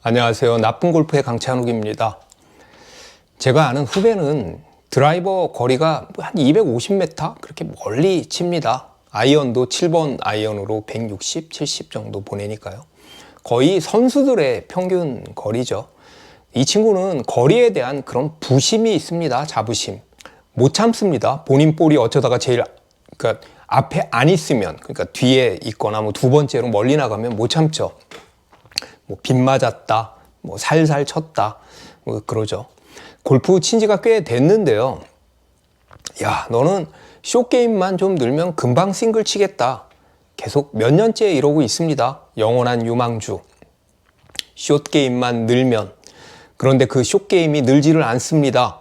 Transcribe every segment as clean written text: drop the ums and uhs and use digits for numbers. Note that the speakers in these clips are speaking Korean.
안녕하세요. 나쁜 골프의 강찬욱입니다. 제가 아는 후배는 드라이버 거리가 한 250m 그렇게 멀리 칩니다. 아이언도 7번 아이언으로 160, 70 정도 보내니까요. 거의 선수들의 평균 거리죠. 이 친구는 거리에 대한 그런 부심이 있습니다. 자부심. 못 참습니다. 본인 볼이 어쩌다가 그러니까 앞에 안 있으면, 그러니까 뒤에 있거나 뭐 두 번째로 멀리 나가면 못 참죠. 뭐 빗 맞았다, 뭐 살살 쳤다, 뭐 그러죠. 골프 친 지가 꽤 됐는데요. 야, 너는 숏게임만 좀 늘면 금방 싱글 치겠다. 계속 몇 년째 이러고 있습니다. 영원한 유망주. 숏게임만 늘면. 그런데 그 숏게임이 늘지를 않습니다.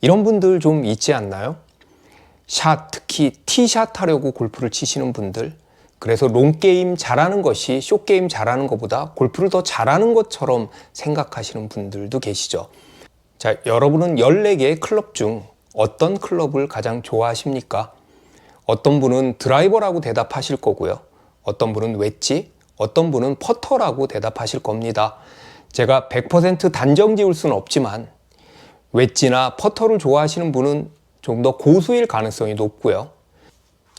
이런 분들 좀 있지 않나요? 샷, 특히 티샷 하려고 골프를 치시는 분들. 그래서 롱게임 잘하는 것이 숏게임 잘하는 것보다 골프를 더 잘하는 것처럼 생각하시는 분들도 계시죠. 자, 여러분은 14개의 클럽 중 어떤 클럽을 가장 좋아하십니까? 어떤 분은 드라이버라고 대답하실 거고요. 어떤 분은 웨지, 어떤 분은 퍼터라고 대답하실 겁니다. 제가 100% 단정 지을 수는 없지만 웨지나 퍼터를 좋아하시는 분은 좀 더 고수일 가능성이 높고요.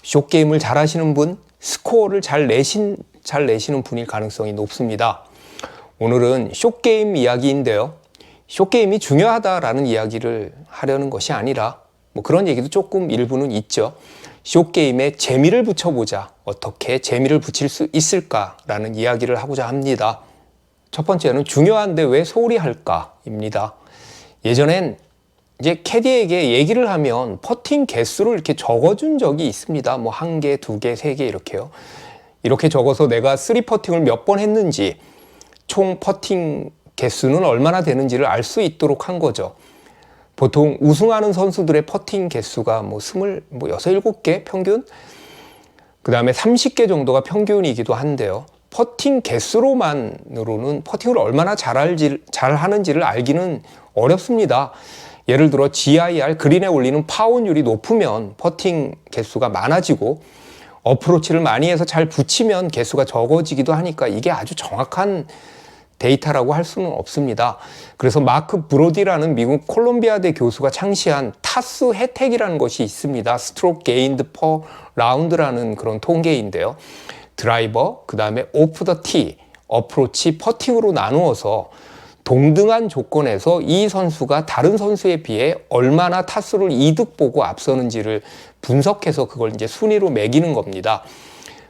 숏게임을 잘 하시는 분, 스코어를 잘 내시는 분일 가능성이 높습니다. 오늘은 숏게임 이야기인데요. 숏게임이 중요하다라는 이야기를 하려는 것이 아니라 뭐 그런 얘기도 조금 일부는 있죠. 숏게임에 재미를 붙여보자. 어떻게 재미를 붙일 수 있을까라는 이야기를 하고자 합니다. 첫 번째는 중요한데 왜 소홀히 할까입니다. 예전엔 이제 캐디에게 얘기를 하면 퍼팅 개수를 이렇게 적어준 적이 있습니다. 뭐 1개, 2개, 3개 이렇게요. 이렇게 적어서 내가 3퍼팅을 몇 번 했는지 총 퍼팅 개수는 얼마나 되는지를 알 수 있도록 한 거죠. 보통 우승하는 선수들의 퍼팅 개수가 뭐 26, 7개 평균? 그 다음에 30개 정도가 평균이기도 한데요. 퍼팅 개수로만으로는 퍼팅을 얼마나 잘하는지를 알기는 어렵습니다. 예를 들어 GIR, 그린에 올리는 파혼율이 높으면 퍼팅 개수가 많아지고 어프로치를 많이 해서 잘 붙이면 개수가 적어지기도 하니까 이게 아주 정확한 데이터라고 할 수는 없습니다. 그래서 마크 브로디라는 미국 콜롬비아대 교수가 창시한 타수 혜택이라는 것이 있습니다. 스트로크 게인드 퍼 라운드라는 그런 통계인데요. 드라이버, 그 다음에 오프 더 티, 어프로치, 퍼팅으로 나누어서 동등한 조건에서 이 선수가 다른 선수에 비해 얼마나 타수를 이득 보고 앞서는지를 분석해서 그걸 이제 순위로 매기는 겁니다.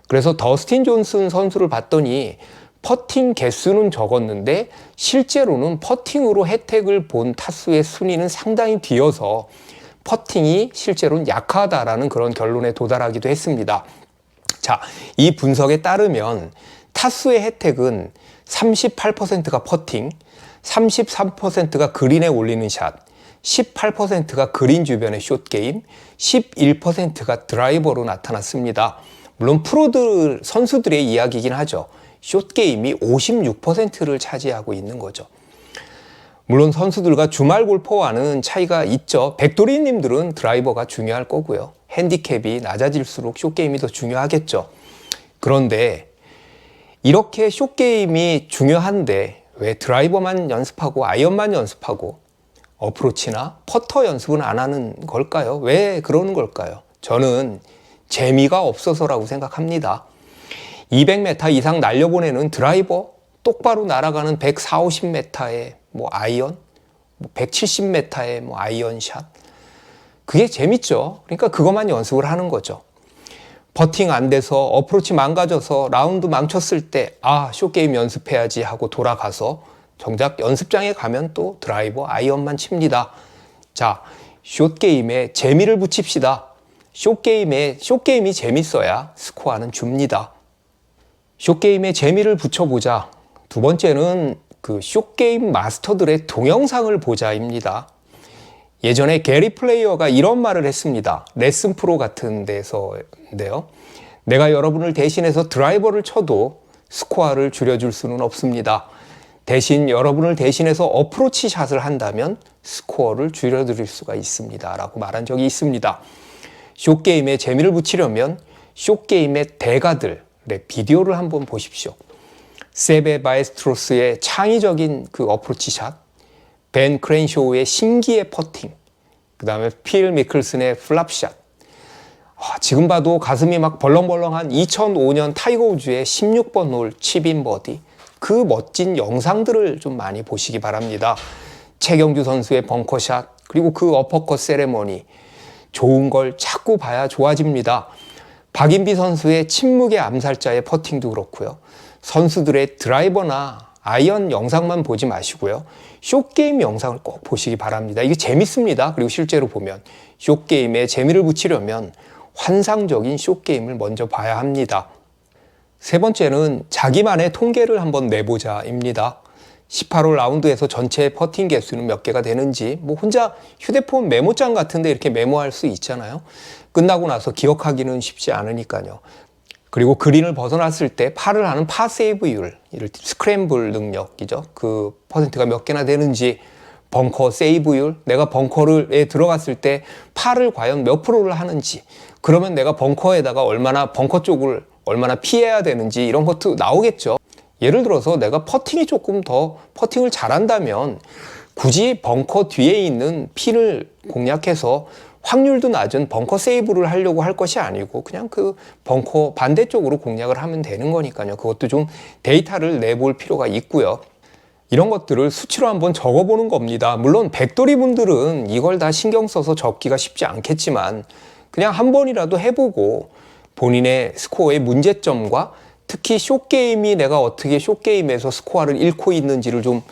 그래서 더스틴 존슨 선수를 봤더니 퍼팅 개수는 적었는데 실제로는 퍼팅으로 혜택을 본 타수의 순위는 상당히 뒤어서 퍼팅이 실제로는 약하다라는 그런 결론에 도달하기도 했습니다. 자, 이 분석에 따르면 타수의 혜택은 38%가 퍼팅, 33%가 그린에 올리는 샷, 18%가 그린 주변의 숏게임, 11%가 드라이버로 나타났습니다. 물론 프로들, 선수들의 이야기이긴 하죠. 숏게임이 56%를 차지하고 있는 거죠. 물론 선수들과 주말 골퍼와는 차이가 있죠. 백돌이님들은 드라이버가 중요할 거고요. 핸디캡이 낮아질수록 숏게임이 더 중요하겠죠. 그런데 이렇게 숏게임이 중요한데 왜 드라이버만 연습하고 아이언만 연습하고 어프로치나 퍼터 연습은 안 하는 걸까요? 왜 그러는 걸까요? 저는 재미가 없어서라고 생각합니다. 200m 이상 날려보내는 드라이버, 똑바로 날아가는 140, 50m의 뭐 아이언, 170m의 뭐 아이언샷, 그게 재밌죠. 그러니까 그것만 연습을 하는 거죠. 퍼팅 안 돼서 어프로치 망가져서 라운드 망쳤을 때 숏게임 연습해야지 하고 돌아가서 정작 연습장에 가면 또 드라이버, 아이언만 칩니다. 자, 숏게임에 재미를 붙입시다. 숏게임이 재밌어야 스코어는 줍니다. 숏게임에 재미를 붙여보자. 두 번째는 그 숏게임 마스터들의 동영상을 보자입니다. 예전에 게리 플레이어가 이런 말을 했습니다. 레슨 프로 같은 데서인데요. 내가 여러분을 대신해서 드라이버를 쳐도 스코어를 줄여줄 수는 없습니다. 대신 여러분을 대신해서 어프로치 샷을 한다면 스코어를 줄여드릴 수가 있습니다. 라고 말한 적이 있습니다. 숏게임에 재미를 붙이려면 숏게임의 대가들의 비디오를 한번 보십시오. 세베 바에스트로스의 창의적인 그 어프로치 샷, 벤 크렌쇼우의 신기의 퍼팅, 그 다음에 필 미클슨의 플랍샷. 지금 봐도 가슴이 막 벌렁벌렁한 2005년 타이거 우즈의 16번 홀 칩인 버디, 그 멋진 영상들을 좀 많이 보시기 바랍니다. 최경주 선수의 벙커샷, 그리고 그 어퍼컷 세레머니, 좋은 걸 자꾸 봐야 좋아집니다. 박인비 선수의 침묵의 암살자의 퍼팅도 그렇고요. 선수들의 드라이버나 아이언 영상만 보지 마시고요. 숏게임 영상을 꼭 보시기 바랍니다. 이게 재밌습니다. 그리고 실제로 보면 숏게임에 재미를 붙이려면 환상적인 숏게임을 먼저 봐야 합니다. 세 번째는 자기만의 통계를 한번 내보자입니다. 18홀 라운드에서 전체 퍼팅 개수는 몇 개가 되는지, 뭐 혼자 휴대폰 메모장 같은데 이렇게 메모할 수 있잖아요. 끝나고 나서 기억하기는 쉽지 않으니까요. 그리고 그린을 벗어났을 때 파를 하는 파 세이브율, 스크램블 능력이죠. 그 퍼센트가 몇 개나 되는지, 벙커 세이브율, 내가 벙커에 들어갔을 때 파를 과연 몇 프로를 하는지, 그러면 내가 벙커에다가 벙커 쪽을 얼마나 피해야 되는지 이런 것도 나오겠죠. 예를 들어서 내가 퍼팅이 조금 더 퍼팅을 잘한다면 굳이 벙커 뒤에 있는 핀을 공략해서 확률도 낮은 벙커 세이브를 하려고 할 것이 아니고 그냥 그 벙커 반대쪽으로 공략을 하면 되는 거니까요. 그것도 좀 데이터를 내볼 필요가 있고요. 이런 것들을 수치로 한번 적어보는 겁니다. 물론 백돌이 분들은 이걸 다 신경 써서 적기가 쉽지 않겠지만 그냥 한 번이라도 해보고 본인의 스코어의 문제점과 특히 숏게임이 내가 어떻게 숏게임에서 스코어를 잃고 있는지를 좀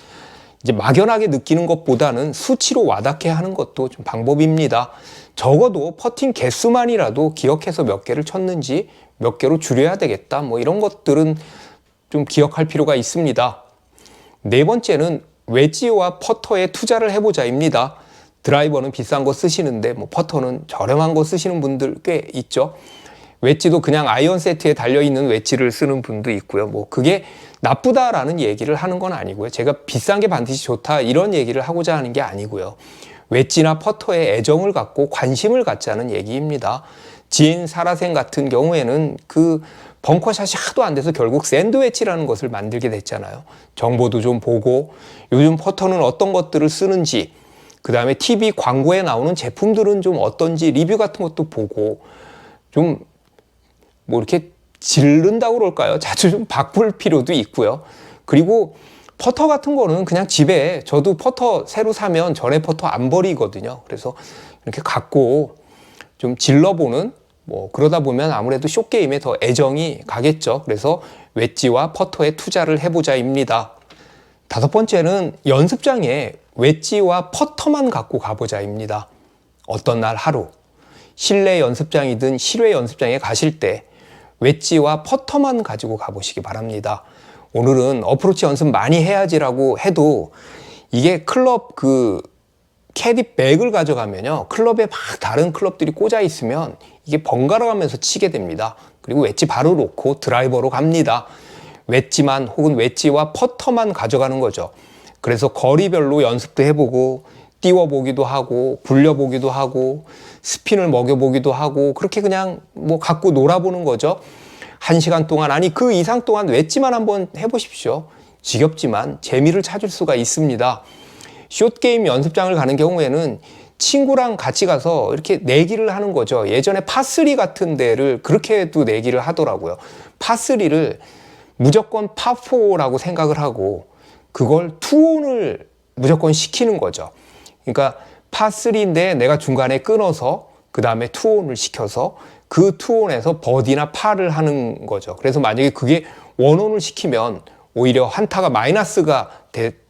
이제 막연하게 느끼는 것보다는 수치로 와닿게 하는 것도 좀 방법입니다. 적어도 퍼팅 개수만이라도 기억해서 몇 개를 쳤는지 몇 개로 줄여야 되겠다. 뭐 이런 것들은 좀 기억할 필요가 있습니다. 네 번째는 웨지와 퍼터에 투자를 해보자입니다. 드라이버는 비싼 거 쓰시는데 뭐 퍼터는 저렴한 거 쓰시는 분들 꽤 있죠. 웨지도 그냥 아이언 세트에 달려있는 웨지를 쓰는 분도 있고요. 뭐 그게 나쁘다라는 얘기를 하는 건 아니고요. 제가 비싼 게 반드시 좋다 이런 얘기를 하고자 하는 게 아니고요. 웨지나 퍼터에 애정을 갖고 관심을 갖자는 얘기입니다. 지인 사라생 같은 경우에는 그 벙커샷이 하도 안 돼서 결국 샌드 웨지라는 것을 만들게 됐잖아요. 정보도 좀 보고 요즘 퍼터는 어떤 것들을 쓰는지, 그 다음에 TV 광고에 나오는 제품들은 좀 어떤지 리뷰 같은 것도 보고 좀 뭐 이렇게 질른다고 그럴까요? 자주 좀 바꿀 필요도 있고요. 그리고 퍼터 같은 거는 그냥 집에, 저도 퍼터 새로 사면 전에 퍼터 안 버리거든요. 그래서 이렇게 갖고 좀 질러보는, 뭐 그러다 보면 아무래도 숏게임에 더 애정이 가겠죠. 그래서 웨지와 퍼터에 투자를 해보자입니다. 다섯 번째는 연습장에 웨지와 퍼터만 갖고 가보자입니다. 어떤 날 하루 실내 연습장이든 실외 연습장에 가실 때 웨지와 퍼터만 가지고 가보시기 바랍니다. 오늘은 어프로치 연습 많이 해야지라고 해도 이게 클럽 그 캐디 백을 가져가면요, 클럽에 막 다른 클럽들이 꽂아 있으면 이게 번갈아 가면서 치게 됩니다. 그리고 웨지 바로 놓고 드라이버로 갑니다. 웨지만 혹은 웨지와 퍼터만 가져가는 거죠. 그래서 거리별로 연습도 해보고 띄워보기도 하고 굴려보기도 하고 스핀을 먹여보기도 하고 그렇게 그냥 뭐 갖고 놀아보는 거죠. 1시간 동안, 아니 그 이상 동안 웨지만 한번 해보십시오. 지겹지만 재미를 찾을 수가 있습니다. 숏게임 연습장을 가는 경우에는 친구랑 같이 가서 이렇게 내기를 하는 거죠. 예전에 파3 같은 데를 그렇게도 내기를 하더라고요. 파3를 무조건 파4라고 생각을 하고 그걸 투혼을 무조건 시키는 거죠. 그러니까 파3인데 내가 중간에 끊어서 그 다음에 투혼을 시켜서 그 투혼에서 버디나 파를 하는 거죠. 그래서 만약에 그게 원혼을 시키면 오히려 한타가 마이너스가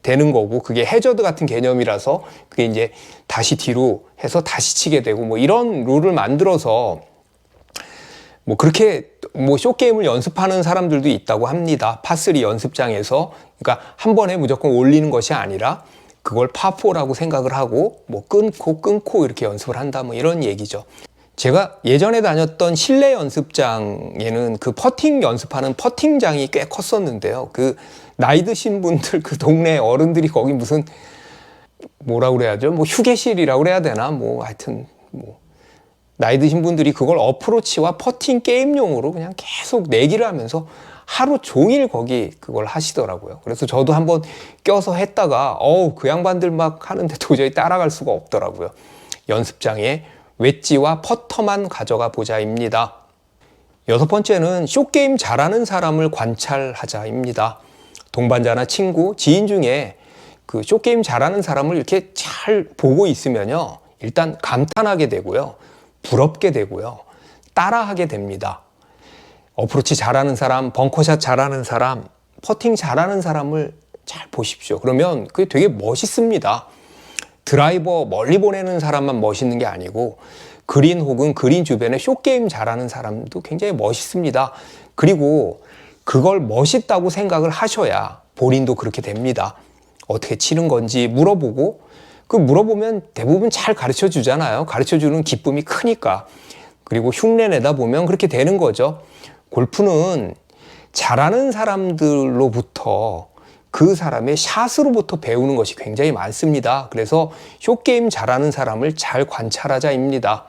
되는 거고, 그게 해저드 같은 개념이라서 그게 이제 다시 뒤로 해서 다시 치게 되고 뭐 이런 룰을 만들어서 뭐 그렇게 뭐 숏게임을 연습하는 사람들도 있다고 합니다. 파3 연습장에서. 그러니까 한 번에 무조건 올리는 것이 아니라 그걸 파4라고 생각을 하고 뭐 끊고 이렇게 연습을 한다 뭐 이런 얘기죠. 제가 예전에 다녔던 실내 연습장에는 그 퍼팅 연습하는 퍼팅장이 꽤 컸었는데요. 그 나이 드신 분들, 그 동네 어른들이 거기 무슨 뭐라 그래야죠? 뭐 휴게실이라고 그래야 되나? 뭐 하여튼 뭐 나이 드신 분들이 그걸 어프로치와 퍼팅 게임용으로 그냥 계속 내기를 하면서 하루 종일 거기 그걸 하시더라고요. 그래서 저도 한번 껴서 했다가 그 양반들 막 하는데 도저히 따라갈 수가 없더라고요. 연습장에 웨지와 퍼터만 가져가 보자입니다. 여섯 번째는 숏게임 잘하는 사람을 관찰하자입니다. 동반자나 친구, 지인 중에 그 숏게임 잘하는 사람을 이렇게 잘 보고 있으면요, 일단 감탄하게 되고요, 부럽게 되고요, 따라하게 됩니다. 어프로치 잘하는 사람, 벙커샷 잘하는 사람, 퍼팅 잘하는 사람을 잘 보십시오. 그러면 그게 되게 멋있습니다. 드라이버 멀리 보내는 사람만 멋있는 게 아니고 그린 혹은 그린 주변에 숏게임 잘하는 사람도 굉장히 멋있습니다. 그리고 그걸 멋있다고 생각을 하셔야 본인도 그렇게 됩니다. 어떻게 치는 건지 물어보고, 그 물어보면 대부분 잘 가르쳐 주잖아요. 가르쳐 주는 기쁨이 크니까. 그리고 흉내 내다 보면 그렇게 되는 거죠. 골프는 잘하는 사람들로부터, 그 사람의 샷으로부터 배우는 것이 굉장히 많습니다. 그래서 숏게임 잘하는 사람을 잘 관찰하자입니다.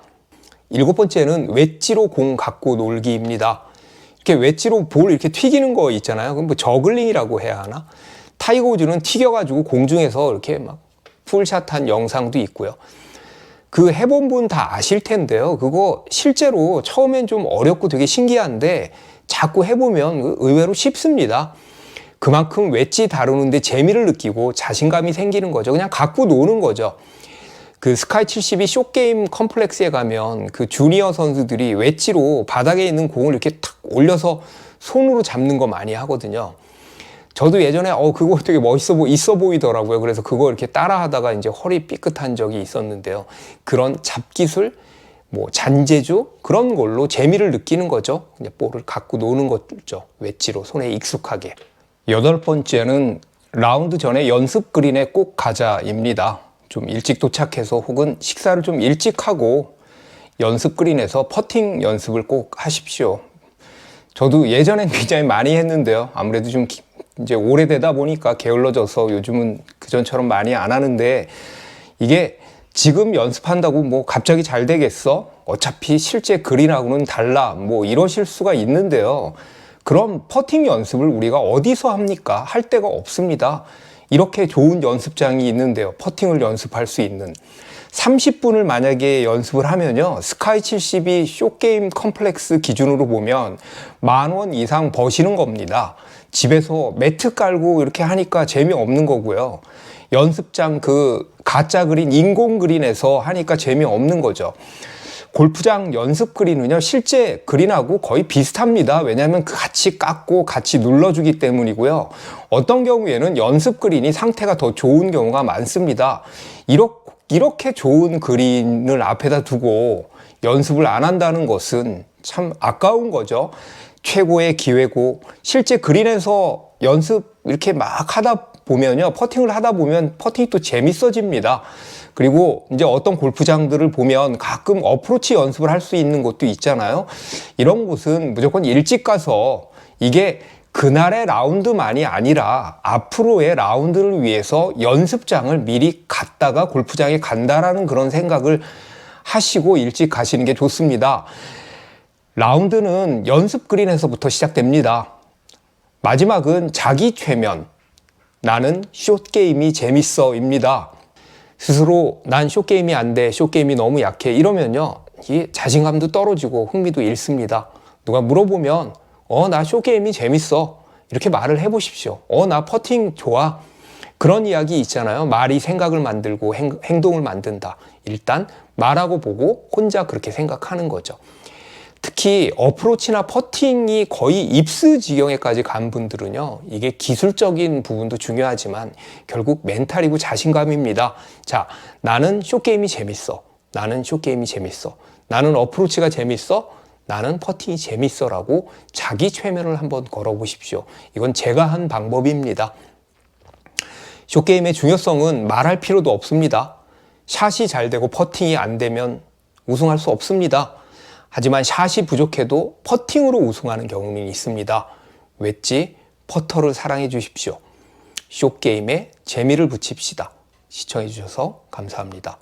일곱 번째는 웨지로 공 갖고 놀기입니다. 이렇게 웨지로 볼 이렇게 튀기는 거 있잖아요. 그럼 뭐 저글링이라고 해야 하나? 타이거 우즈는 튀겨가지고 공중에서 이렇게 막 풀샷한 영상도 있고요. 그 해본 분 다 아실 텐데요. 그거 실제로 처음엔 좀 어렵고 되게 신기한데 자꾸 해보면 의외로 쉽습니다. 그만큼 웨지 다루는데 재미를 느끼고 자신감이 생기는 거죠. 그냥 갖고 노는 거죠. 그 스카이 70이 숏게임 컴플렉스에 가면 그 주니어 선수들이 웨지로 바닥에 있는 공을 이렇게 탁 올려서 손으로 잡는 거 많이 하거든요. 저도 예전에 그거 되게 있어 보이더라고요. 그래서 그거 이렇게 따라 하다가 이제 허리 삐끗한 적이 있었는데요. 그런 잡기술, 뭐 잔재주, 그런 걸로 재미를 느끼는 거죠. 그냥 볼을 갖고 노는 거죠. 웨지로 손에 익숙하게. 여덟 번째는 라운드 전에 연습 그린에 꼭 가자입니다. 좀 일찍 도착해서 혹은 식사를 좀 일찍 하고 연습 그린에서 퍼팅 연습을 꼭 하십시오. 저도 예전엔 굉장히 많이 했는데요. 아무래도 좀 이제 오래되다 보니까 게을러져서 요즘은 그전처럼 많이 안 하는데, 이게 지금 연습한다고 뭐 갑자기 잘 되겠어? 어차피 실제 그린하고는 달라. 뭐 이러실 수가 있는데요. 그럼 퍼팅 연습을 우리가 어디서 합니까? 할 데가 없습니다. 이렇게 좋은 연습장이 있는데요. 퍼팅을 연습할 수 있는. 30분을 만약에 연습을 하면요, 스카이 70이 숏게임 컴플렉스 기준으로 보면 10,000원 이상 버시는 겁니다. 집에서 매트 깔고 이렇게 하니까 재미없는 거고요. 연습장 그 가짜 그린, 인공 그린에서 하니까 재미없는 거죠. 골프장 연습 그린은요, 실제 그린하고 거의 비슷합니다. 왜냐하면 같이 깎고 같이 눌러주기 때문이고요. 어떤 경우에는 연습 그린이 상태가 더 좋은 경우가 많습니다. 이렇게 좋은 그린을 앞에다 두고 연습을 안 한다는 것은 참 아까운 거죠. 최고의 기회고, 실제 그린에서 연습 이렇게 막 하다 보면요, 퍼팅을 하다 보면 퍼팅이 또 재밌어집니다. 그리고 이제 어떤 골프장들을 보면 가끔 어프로치 연습을 할 수 있는 곳도 있잖아요. 이런 곳은 무조건 일찍 가서, 이게 그날의 라운드만이 아니라 앞으로의 라운드를 위해서 연습장을 미리 갔다가 골프장에 간다라는 그런 생각을 하시고 일찍 가시는 게 좋습니다. 라운드는 연습 그린에서부터 시작됩니다. 마지막은 자기 최면, 나는 숏게임이 재밌어입니다. 스스로 난 숏게임이 안 돼, 숏게임이 너무 약해, 이러면요, 이게 자신감도 떨어지고 흥미도 잃습니다. 누가 물어보면 나 숏게임이 재밌어, 이렇게 말을 해보십시오. 나 퍼팅 좋아, 그런 이야기 있잖아요. 말이 생각을 만들고 행동을 만든다. 일단 말하고 보고 혼자 그렇게 생각하는 거죠. 특히 어프로치나 퍼팅이 거의 입스 지경에까지 간 분들은요, 이게 기술적인 부분도 중요하지만 결국 멘탈이고 자신감입니다. 자, 나는 숏게임이 재밌어, 나는 숏게임이 재밌어, 나는 어프로치가 재밌어, 나는 퍼팅이 재밌어 라고 자기 최면을 한번 걸어보십시오. 이건 제가 한 방법입니다. 숏게임의 중요성은 말할 필요도 없습니다. 샷이 잘 되고 퍼팅이 안 되면 우승할 수 없습니다. 하지만 샷이 부족해도 퍼팅으로 우승하는 경우는 있습니다. 웨지, 퍼터를 사랑해 주십시오. 숏게임에 재미를 붙입시다. 시청해 주셔서 감사합니다.